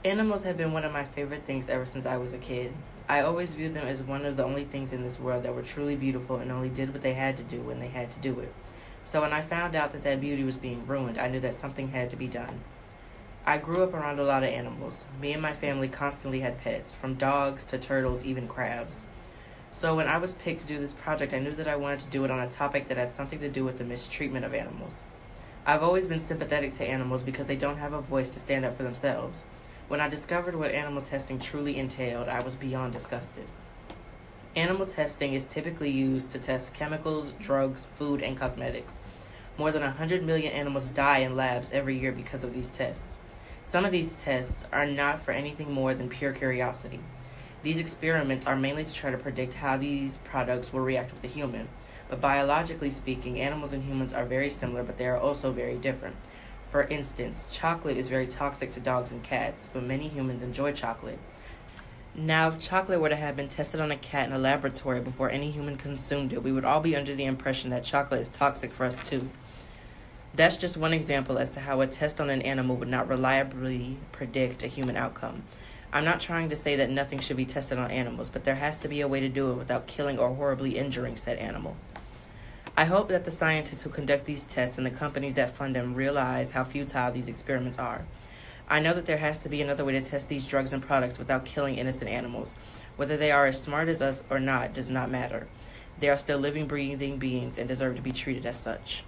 Animals have been one of my favorite things ever since I was a kid. I always viewed them as one of the only things in this world that were truly beautiful and only did what they had to do when they had to do it. So when I found out that that beauty was being ruined, I knew that something had to be done. I grew up around a lot of animals. Me and my family constantly had pets, from dogs to turtles, even crabs. So when I was picked to do this project, I knew that I wanted to do it on a topic that had something to do with the mistreatment of animals. I've always been sympathetic to animals because they don't have a voice to stand up for themselves. When I discovered what animal testing truly entailed, I was beyond disgusted. Animal testing is typically used to test chemicals, drugs, food, and cosmetics. More than 100 million animals die in labs every year because of these tests. Some of these tests are not for anything more than pure curiosity. These experiments are mainly to try to predict how these products will react with a human. But biologically speaking, animals and humans are very similar, but they are also very different. For instance, chocolate is very toxic to dogs and cats, but many humans enjoy chocolate. Now, if chocolate were to have been tested on a cat in a laboratory before any human consumed it, we would all be under the impression that chocolate is toxic for us too. That's just one example as to how a test on an animal would not reliably predict a human outcome. I'm not trying to say that nothing should be tested on animals, but there has to be a way to do it without killing or horribly injuring said animal. I hope that the scientists who conduct these tests and the companies that fund them realize how futile these experiments are. I know that there has to be another way to test these drugs and products without killing innocent animals. Whether they are as smart as us or not does not matter. They are still living, breathing beings and deserve to be treated as such.